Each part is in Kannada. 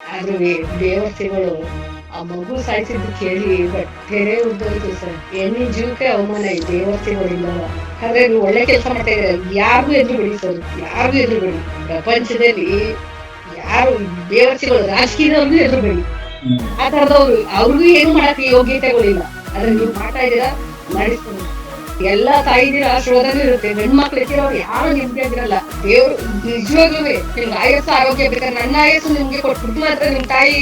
ಆದ್ರೂ ಬೇವರ್ಸಿಗಳು ಆ ಮಗು ಸಾಯಿಸಿದ್ದು ಕೇಳಿ ಹೊಟ್ಟೆನೇ ಉರ್ದೋಯ್ತು ಸರ್. ಹೆಣ್ಣಿನ ಜೀವಕ್ಕೆ ಅವಮಾನ ಈ ಬೇವರ್ಸಿಗಳಿಂದ. ಆದ್ರೆ ನೀವು ಒಳ್ಳೆ ಕೆಲಸ ಮಾಡ್ತಾ ಇದ್ದೀರಾ. ಯಾರಿಗೂ ಎದುರುಬೇಡಿ ಸರ್, ಯಾರಿಗೂ ಎದುರುಬೇಡಿ. ಪ್ರಪಂಚದಲ್ಲಿ ಯಾರು ಬೇವರ್ಸಿಗಳು ರಾಜಕೀಯದವ್ರಿಗೂ ಎದುರುಬೇಡಿ. ಆ ತರದವ್ರು ಅವ್ರಿಗೂ ಏನು ಮಾಡಕ್ಕೆ ಯೋಗ್ಯತೆಗಳಿಲ್ಲ. ಆದ್ರೆ ನೀವು ಮಾಡ್ತಾ ಇದ್ದೀರಾ, ಮಾಡಿಸ್ಕೊಂಡು ಎಲ್ಲಾ ತಾಯಿದಿರ ಆಶೀರ್ವಾದನೂ ಇರುತ್ತೆ. ಗಂಡ್ ಮಕ್ಳು ಎತ್ತಿರೋರು ಯಾರು ನೆಮ್ಮದಿಯಾಗಿರಲ್ಲ. ದೇವ್ರು ನಿಜವಾಗ್ಲೂ ನಿಮ್ಗೆ ಆಯಸ್ಸು ಆರೋಗ್ಯ ಬೇಕಾದ್ರೆ ನನ್ನ ಆಯಸ್ಸು ನಿಮ್ಗೆ ಕೊಟ್ಬಿಟ್ಟು ಮಾತ್ರ ನಿಮ್ ತಾಯಿ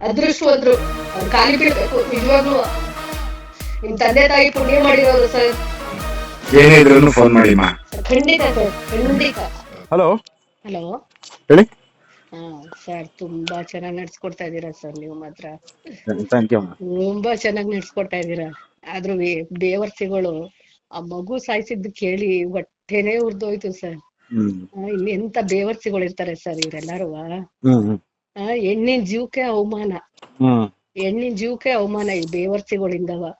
ಅದೃಷ್ಟವಂತರು. ಅವ್ರು ಖಾಲಿ ಬೀಳ್ಬೇಕು. ನಿಜವಾಗ್ಲೂ ನಿಮ್ ತಂದೆ ತಾಯಿ ಪುಣ್ಯ ಮಾಡಿರೋರು ಸರ್. ಏನೇ ಇದ್ರೂ ಫೋನ್ ಮಾಡಿ ಮಾ. ಖಂಡಿತ ಸರ್, ಖಂಡಿತ. ಹಲೋ ಹಲೋ ಹೇಳಿ. ಹಾ ಸರ್, ತುಂಬಾ ಚೆನ್ನಾಗಿ ನಡ್ಸ್ಕೊಡ್ತಾ ಇದೀರಾ ಸರ್. ನೀವು ಮಾತ್ರ ಥ್ಯಾಂಕ್ ಯು. ತುಂಬಾ ಚೆನ್ನಾಗಿ ನಡ್ಸ್ಕೊಡ್ತಾ ಇದೀರಾ. ಆದ್ರೂ ಬೇವರ್ಸಿಗಳು ಆ ಮಗು ಸಾಯಿಸಿದ್ದು ಕೇಳಿ ಹೊಟ್ಟೆನೇ ಉರ್ದೋಯ್ತು ಸರ್. ಇಲ್ಲಿ ಎಂತ ಬೇವರ್ಸಿಗಳು ಇರ್ತಾರೆ ಸರ್ ಇವರೆಲ್ಲಾರು. ಹೆಣ್ಣಿನ ಜೀವಕ್ಕೆ ಅವಮಾನ, ಹೆಣ್ಣಿನ ಜೀವಕ್ಕೆ ಅವಮಾನ ಈ ಬೇವರ್ಸಿಗಳಿಂದವ.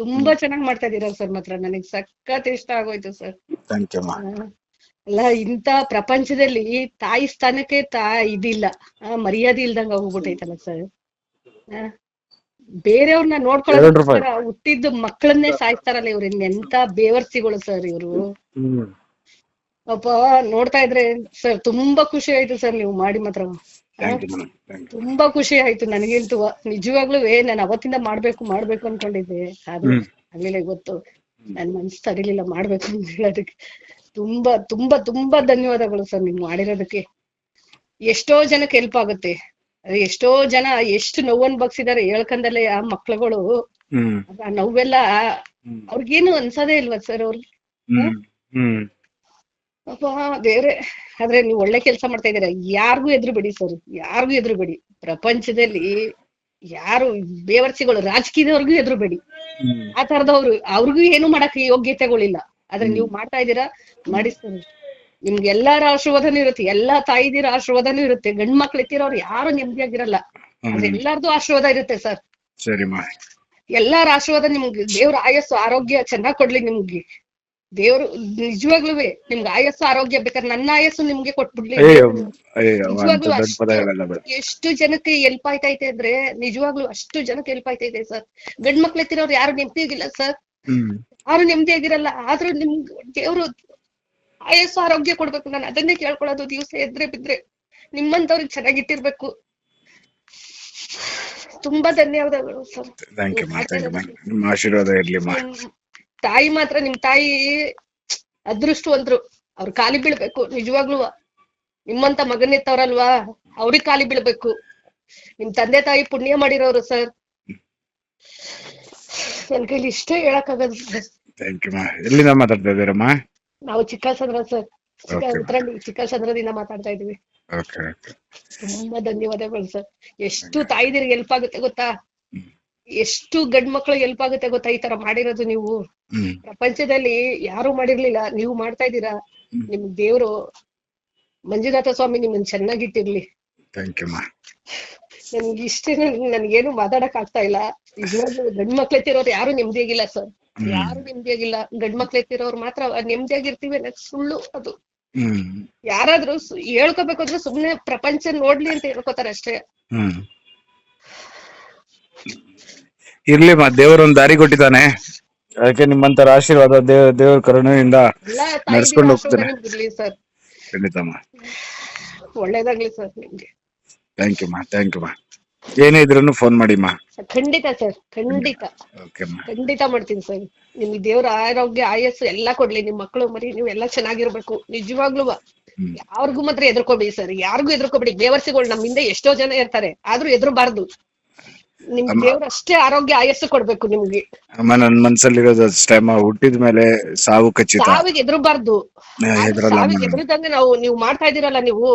ತುಂಬಾ ಚೆನ್ನಾಗ್ ಮಾಡ್ತಾ ಇದೀರ ಸರ್. ಮಾತ್ರ ನನಗ್ ಸಖತ್ ಇಷ್ಟ ಆಗೋಯ್ತು ಸರ್. ಅಲ್ಲ, ಇಂತ ಪ್ರಪಂಚದಲ್ಲಿ ತಾಯಿ ಸ್ಥಾನಕ್ಕೆ ಇದಿಲ್ಲ, ಮರ್ಯಾದೆ ಇಲ್ದಂಗ ಹೋಗ್ಬಿಟ್ಟೈತಲ್ಲ ಸರ್. ಬೇರೆಯವ್ರನ್ನ ನೋಡ್ಕೊಳ್ಳೋದಕ್ಕೋಸ್ಕರ ಹುಟ್ಟಿದ್ದು ಮಕ್ಕಳನ್ನೇ ಸಾಯ್ತಾರಲ್ಲ ಇವ್ರು. ಎಂತ ಬೇವರ್ಸಿಗಳು ಸರ್ ಇವ್ರು. ಅಪ್ಪ ನೋಡ್ತಾ ಇದ್ರೆ ಸರ್ ತುಂಬಾ ಖುಷಿ ಆಯ್ತು ಸರ್ ನೀವು ಮಾಡಿ ಮಾತ್ರ. ತುಂಬಾ ಖುಷಿ ಆಯ್ತು ನನಗಂತೂ. ನಿಜವಾಗ್ಲೂ ನಾನು ಅವತ್ತಿಂದ ಮಾಡ್ಬೇಕು ಅನ್ಕೊಂಡಿದ್ದೆ. ಆದ್ರೆ ಆಗ್ಲಿಲ್ಲ. ಇವತ್ತು ನನ್ ಮನ್ಸು ತಡಿಲಿಲ್ಲ ಮಾಡ್ಬೇಕು ಅಂತ ಹೇಳೋದಕ್ಕೆ. ತುಂಬಾ ತುಂಬಾ ತುಂಬಾ ಧನ್ಯವಾದಗಳು ಸರ್ ನೀವು ಮಾಡಿರೋದಕ್ಕೆ. ಎಷ್ಟೋ ಜನಕ್ಕೆ ಹೆಲ್ಪ್ ಆಗುತ್ತೆ. ಎಷ್ಟೋ ಜನ ಎಷ್ಟು ನೋವನ್ ಬಗ್ಸಿದಾರೆ ಹೇಳ್ಕಂದಲ್ಲೇ ಆ ಮಕ್ಳುಗಳು. ಆ ನೋವೆಲ್ಲ ಅವ್ರಿಗೇನು ಅನ್ಸೋದೇ ಇಲ್ವಾ ಸರ್ ಅವ್ರಿಗೆ? ಅಪ್ಪ ದೇವ್ರೆ. ಆದ್ರೆ ನೀವು ಒಳ್ಳೆ ಕೆಲಸ ಮಾಡ್ತಾ ಇದೀರ. ಯಾರಿಗೂ ಎದುರುಬೇಡಿ ಸರ್, ಯಾರಿಗೂ ಎದುರುಬೇಡಿ. ಪ್ರಪಂಚದಲ್ಲಿ ಯಾರು ಬೇವರ್ಸಿಗಳು ರಾಜಕೀಯದವ್ರಿಗೂ ಎದುರುಬೇಡಿ. ಆ ತರದವ್ರು ಅವ್ರಿಗೂ ಏನು ಮಾಡಕ್ಕೆ ಯೋಗ್ಯತೆಗಳಿಲ್ಲ. ಆದ್ರೆ ನೀವು ಮಾಡ್ತಾ ಇದ್ದೀರಾ, ಮಾಡಿಸ್ತಾರೆ. ನಿಮ್ಗೆ ಎಲ್ಲಾರ ಆಶೀರ್ವಾದನೂ ಇರುತ್ತೆ, ಎಲ್ಲಾ ತಾಯಿದಿರ ಆಶೀರ್ವಾದನೂ ಇರುತ್ತೆ. ಗಂಡ್ ಮಕ್ಳು ಎತ್ತಿರೋರು ಯಾರು ನೆಮ್ಮದಿಯಾಗಿರಲ್ಲ. ಆದ್ರೆ ಎಲ್ಲಾರ್ದು ಆಶೀರ್ವಾದ ಇರುತ್ತೆ ಸರ್. ಎಲ್ಲಾರ ಆಶೀರ್ವಾದ ನಿಮ್ಗೆ. ದೇವ್ರ ಆಯಸ್ಸು ಆರೋಗ್ಯ ಚೆನ್ನಾಗ್ ಕೊಡ್ಲಿ ನಿಮ್ಗೆ. ದೇವ್ರು ನಿಜವಾಗ್ಲೂ ನಿಮ್ಗೆ ಆಯಸ್ಸು ಆರೋಗ್ಯ ಬೇಕಾದ್ರೆ ನನ್ನ ಆಯಸ್ಸು ನಿಮ್ಗೆ ಕೊಟ್ಬಿಡ್ಲಿ. ನಿಜವಾಗ್ಲೂ ಎಷ್ಟು ಜನಕ್ಕೆ ಹೆಲ್ಪ್ ಆಯ್ತೈತೆ ಅಂದ್ರೆ ನಿಜವಾಗ್ಲೂ ಅಷ್ಟು ಜನಕ್ಕೆ ಹೆಲ್ಪ್ ಆಯ್ತೈತೆ ಸರ್. ಗಂಡ್ ಮಕ್ಳು ಎತ್ತಿರೋರು ಯಾರು ನೆಮ್ಮದಿಯಾಗಿಲ್ಲ ಸರ್, ಯಾರು ನೆಮ್ಮದಿಯಾಗಿರಲ್ಲ. ಆದ್ರೂ ನಿಮ್ಗೆ ದೇವ್ರು ಆಯಸ್ಸು ಆರೋಗ್ಯ ಕೊಡ್ಬೇಕು. ನಾನು ಅದನ್ನೇ ಕೇಳ್ಕೊಳ್ಳೋದು. ದಿವಸ ಎದ್ರೆ ಬಿದ್ರೆ ನಿಮ್ಮಂತವ್ರಿಗೆ ಚೆನ್ನಾಗಿಟ್ಟಿರ್ಬೇಕು. ತುಂಬಾ ಧನ್ಯವಾದಗಳು ಸರ್. ನಿಮ್ಮ ಆಶೀರ್ವಾದ ಇರ್ಲಿ. ತಾಯಿ ಮಾತ್ರ, ನಿಮ್ ತಾಯಿ ಅದೃಷ್ಟವಂತರು. ಅವ್ರು ಖಾಲಿ ಬೀಳ್ಬೇಕು. ನಿಜವಾಗ್ಲೂ ನಿಮ್ಮಂತ ಮಗನಿತ್ತವ್ರಲ್ವಾ, ಅವ್ರಿಗೆ ಖಾಲಿ ಬೀಳ್ಬೇಕು. ನಿಮ್ ತಂದೆ ತಾಯಿ ಪುಣ್ಯ ಮಾಡಿರೋರು ಸರ್. ನನ್ ಕೈಲಿ ಇಷ್ಟೇ ಹೇಳಕ್ಕಾಗದು ಸರ್. ಎಲ್ಲಿಂದ ಮಾತಾಡ್ತಾ ಇದ್ದೀರಮ್ಮ? ನಾವು ಚಿಕ್ಕಸಂದ್ರ ಸರ್, ಚಿಕ್ಕಸಂದ್ರದಿಂದ ಮಾತಾಡ್ತಾ ಇದೀವಿ. ತುಂಬಾ ಧನ್ಯವಾದಗಳು ಸರ್. ಎಷ್ಟು ತಾಯಿದಿರಿಗೆ ಹೆಲ್ಪ್ ಆಗುತ್ತೆ ಗೊತ್ತಾ? ಎಷ್ಟು ಗಂಡ್ ಮಕ್ಳಿಗೆ ಹೆಲ್ಪ್ ಆಗುತ್ತೆ ಗೊತ್ತಾ ಈ ತರ ಮಾಡಿರೋದು ನೀವು? ಪ್ರಪಂಚದಲ್ಲಿ ಯಾರು ಮಾಡಿರ್ಲಿಲ್ಲ, ನೀವು ಮಾಡ್ತಾ ಇದ್ದೀರಾ. ನಿಮ್ ದೇವ್ರು ಮಂಜುನಾಥ ಸ್ವಾಮಿ ನಿಮ್ಮನ್ನ ಚೆನ್ನಾಗಿಟ್ಟಿರ್ಲಿ. ನನ್ಗೆ ಇಷ್ಟೇ. ನನ್ಗೇನು ಮಾತಾಡಕ್ ಆಗ್ತಾ ಇಲ್ಲ. ನಿಜವಾಗ್ಲೂ ಗಂಡ್ ಮಕ್ಳು ಎತ್ತಿರೋರು ಯಾರು ನೆಮ್ಮದಿಯಾಗಿಲ್ಲ ಸರ್, ಯಾರು ನೆಮ್ಮದಿಯಾಗಿಲ್ಲ. ಗಂಡ್ ಮಕ್ಳು ಎತ್ತಿರೋರು ಮಾತ್ರ ನೆಮ್ಮದಿಯಾಗಿರ್ತೀವಿ ಅನ್ನೋದು ಸುಳ್ಳು. ಅದು ಯಾರಾದ್ರೂ ಹೇಳ್ಕೋಬೇಕು ಅಂದ್ರೆ ಸುಮ್ನೆ ಪ್ರಪಂಚ ನೋಡ್ಲಿ ಅಂತ ಹೇಳ್ಕೊತಾರೆ ಅಷ್ಟೇ. ಇರ್ಲಿ ಮಾ, ದೇವರೊಂದು ದಾರಿ ಕೊಟ್ಟಿದ್ದಾನೆ. ಅದಕ್ಕೆ ನಿಮ್ಮಂತರ ಆಶೀರ್ವಾದ ದೇವರ ಕರುಣೆಯಿಂದ ನಡ್ಸ್ಕೊಂಡು ಹೋಗ್ತಾರೆ. ಸರ್ ಖಂಡಿತಮ್ಮ. ಒಳ್ಳೇದಾಗ್ಲಿ ಸರ್ ನಿಮ್ಗೆ. ಥ್ಯಾಂಕ್ ಯು ಮಾ. ಏನೇ ಇದ್ರೂ ಫೋನ್ ಮಾಡಿ ಮಾ. ಖಂಡಿತ ಸರ್, ಖಂಡಿತ ಖಂಡಿತ ಮಾಡ್ತೀನಿ ಸರ್. ನಿಮ್ಗೆ ದೇವ್ರ ಆರೋಗ್ಯ ಆಯಸ್ಸು ಎಲ್ಲಾ ಕೊಡ್ಲಿ. ನಿಮ್ ಮಕ್ಳು ಮರಿ ನೀವು ಎಲ್ಲಾ ಚೆನ್ನಾಗಿರ್ಬೇಕು. ನಿಜವಾಗ್ಲೂ ಯಾರಿಗೂ ಮಾತ್ರ ಎದ್ರಕೋಬೇಡಿ ಸರ್, ಯಾರಿಗೂ ಎದ್ರಕೋಬೇಡಿ. ಬೇವರ್ಸಿಗಳು ನಮ್ಮಿಂದ ಎಷ್ಟೋ ಜನ ಇರ್ತಾರೆ, ಆದ್ರೂ ಎದ್ರಬಾರ್ದು. ನಿಮ್ ದೇವ್ರ ಅಷ್ಟೇ ಆರೋಗ್ಯ ಆಯಸ್ಸು ಕೊಡ್ಬೇಕು ನಿಮ್ಗೆ. ಅಮ್ಮ, ನನ್ ಮನ್ಸಲ್ಲಿರೋದು ಅಷ್ಟೇ ಅಮ್ಮ. ಹುಟ್ಟಿದ ಮೇಲೆ ಸಾವು ಖಚಿತ. ಸಾವಿಗೆ ಎದ್ರಬಾರ್ದು. ಸಾವಿಗೆ ಎದ್ರದಂಗೆ ನೀವು ಮಾಡ್ತಾ ಇದೀರಲ್ಲ ನೀವು,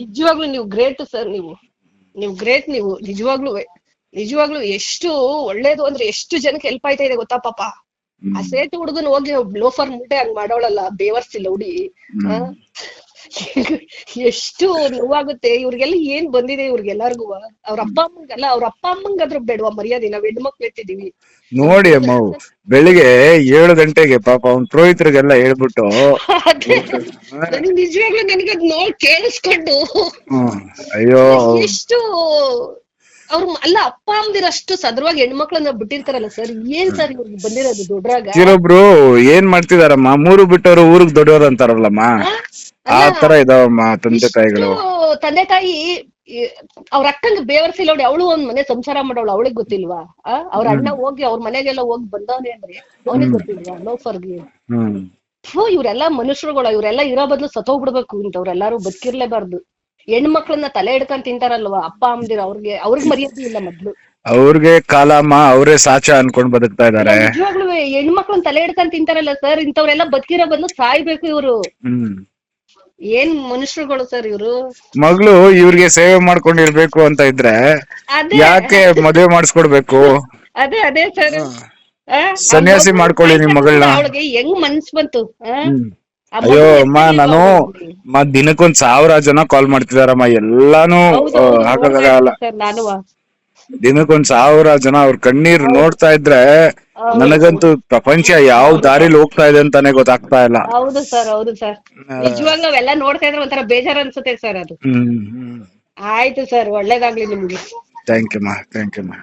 ನಿಜವಾಗ್ಲೂ ನೀವು ಗ್ರೇಟ್ ಸರ್. ನೀವು ಗ್ರೇಟ್. ನೀವು ನಿಜವಾಗ್ಲೂ ಎಷ್ಟು ಒಳ್ಳೇದು ಅಂದ್ರೆ ಎಷ್ಟು ಜನಕ್ಕೆ ಹೆಲ್ಪ್ ಆಯ್ತಾ ಇದೆ ಗೊತ್ತಾ? ಪಾಪ ಆ ಸೇಟು ಹುಡುಗನ್ ಹೋಗಿ ಲೋಫರ್ ಮುಟ್ಟೆ ಹಂಗ್ ಮಾಡೋಳಲ್ಲ ಬೇವರ್ಸಿಲ್ಲ ಹುಡಿ. ಎಷ್ಟು ನೋವಾಗುತ್ತೆ ಇವ್ರಿಗೆಲ್ಲ ಏನ್ ಬಂದಿದೆ ಇವ್ರಿಗೆಲ್ಲರಿಗೂ ಅವ್ರ ಅಪ್ಪ ಅಮ್ಮಂಗಲ್ಲ ಅವ್ರ ಅಪ್ಪ ಅಮ್ಮಂಗಾದ್ರೂ ಬೇಡವಾ ಮರ್ಯಾದೆ ನಾವ್ ಹೆಣ್ಮಕ್ಳು ಎತ್ತಿದೀವಿ ನೋಡಿ ಅಮ್ಮ ಬೆಳಿಗ್ಗೆ 7 ಗಂಟೆಗೆ ಪಾಪ ಅವ್ನ್ ಪುರೋಹಿತರಿಗೆಲ್ಲ ಹೇಳ್ಬಿಟ್ಟು ಅದೇ ನನಗೆ ನಿಜವಾಗ್ಲೂ ನನಗೆ ಅದ್ ನೋಡ್ ಕೇಳಿಸ್ಕೊಂಡು ಅಯ್ಯೋ ಎಷ್ಟು ಅವ್ರು ಅಲ್ಲ ಅಪ್ಪ ಅಮ್ಮದಿರಷ್ಟು ಸದೃವಾಗಿ ಹೆಣ್ಮಕ್ಳನ್ನ ಬಿಟ್ಟಿರ್ತಾರಲ್ಲ ಸರ್ ಏನ್ ಸರ್ ಇವ್ರಿಗೆ ಬಂದಿರೋದು ದೊಡ್ಡರಾಗ ಕೆಲವೊಬ್ರು ಏನ್ ಮಾಡ್ತಿದಾರಮ್ಮ ಮೂರು ಬಿಟ್ಟವ್ರು ಊರಿಗೆ ದೊಡ್ಡವ್ರು ಅಂತಾರಲ್ಲಮ್ಮ ಆ ತರ ಇದಾವಮ್ಮ ತಂದೆ ತಾಯಿಗಳು. ತಂದೆ ತಾಯಿ ಅವ್ರ ಅಕ್ಕಂಗ್ ಬೇವರ್ಸಿ ನೋಡಿ ಅವಳು ಒಂದ್ ಮನೆ ಸಂಸಾರ ಮಾಡೋಳು ಅವಳಿಗೆ ಗೊತ್ತಿಲ್ವಾ ಅವ್ರ ಅಣ್ಣ ಹೋಗಿ ಅವ್ರ ಮನೆಗೆಲ್ಲ ಹೋಗಿ ಬಂದವನೇ ಅಂದ್ರೆ ಅವನಿಗೆ ಗೊತ್ತಿಲ್ವಾ ಲೋಫರ್ಗೆ. ಇವ್ರೆಲ್ಲಾ ಮನುಷ್ಯರುಗಳು ಇವ್ರೆಲ್ಲಾ ಇರೋ ಬದ್ಲು ಸತ್ತೋಗ್ಬಿಡ್ಬೇಕು ಇಂಥವ್ರೆಲ್ಲಾರು ಬದುಕಿರ್ಲೇಬಾರ್ದು. ಹೆಣ್ಮಕ್ಳನ್ನ ತಲೆ ಹಿಡ್ಕೊಂಡ್ ತಿಂತಾರಲ್ವಾ ಅಪ್ಪ ಅಮ್ಮದಿರ ಅವ್ರಿಗೆ ಮರ್ಯಾದೆ ಇಲ್ಲ ಮೊದ್ಲು. ಅವ್ರಿಗೆ ಕಾಲಮ್ಮ ಅವರೇ ಸಾಚ ಅನ್ಕೊಂಡ್ ಬದುಕ್ತಾ ಇದಾರೆ. ನಿಜವಾಗ್ಲೂ ಹೆಣ್ಮಕ್ಳನ್ನ ತಲೆ ಹಿಡ್ಕೊಂಡ್ ತಿಂತಾರಲ್ಲ ಸರ್ ಇಂಥವ್ರೆಲ್ಲ ಬದುಕಿರೋ ಬದ್ಲು ಸಾಯ್ಬೇಕು ಇವ್ರು. ಏನ್ ಮನುಷ್ಯರುಗಳು ಸರ್ ಇವ್ರು. ಮಗಳು ಇವ್ರಿಗೆ ಸೇವೆ ಮಾಡ್ಕೊಂಡಿರ್ಬೇಕು ಅಂತ ಇದ್ರೆ ಯಾಕೆ ಮದುವೆ ಮಾಡಿಸ್ಕೊಡ್ಬೇಕು. ಅದೇ ಅದೇ ಸರ್ ಸನ್ಯಾಸಿ ಮಾಡ್ಕೊಳ್ಳಿ ನಿಮ್ ಮಗಳನ್ನ. ಅವಳಿಗೆ ಹೆಂಗ್ ಮನ್ಸ್ ಬಂತು. ಅಯ್ಯೋ ಅಮ್ಮ ನಾನು ದಿನಕ್ಕೊಂದ್ 1000 ಜನ ಕಾಲ್ ಮಾಡ್ತಿದಾರಮ್ಮ ಎಲ್ಲಾನು ಹಾಕಲ್ಲ. ದಿನಕ್ಕೊಂದ್ 1000 ಜನ ಅವ್ರ ಕಣ್ಣೀರ್ ನೋಡ್ತಾ ಇದ್ರೆ ನನಗಂತೂ ಪ್ರಪಂಚ ಯಾವ ದಾರಿಲಿ ಹೋಗ್ತಾ ಇದೆ ಅಂತಾನೆ ಗೊತ್ತಾಗ್ತಾ ಇಲ್ಲ. ಹೌದು ಸರ್ ಹೌದು ಸರ್ ನಿಜವಾಗ್ಲೂ ಅವೆಲ್ಲ ನೋಡ್ತಾ ಇದ್ರೆ ಒಂಥರ ಬೇಜಾರ್ ಅನ್ಸುತ್ತೆ ಸರ್ ಅದು. ಆಯ್ತು ಸರ್ ಒಳ್ಳೇದಾಗ್ಲಿ ನಿಮ್ಗೆ. ಥ್ಯಾಂಕ್ ಯು ಮಾ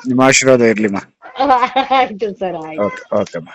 ನಿಮ್ಮ ಆಶೀರ್ವಾದ ಇರ್ಲಿಮ್ಮ. ಆಯ್ತು ಸರ್ ಆಯ್ತು. ಓಕೆ ಮಾ.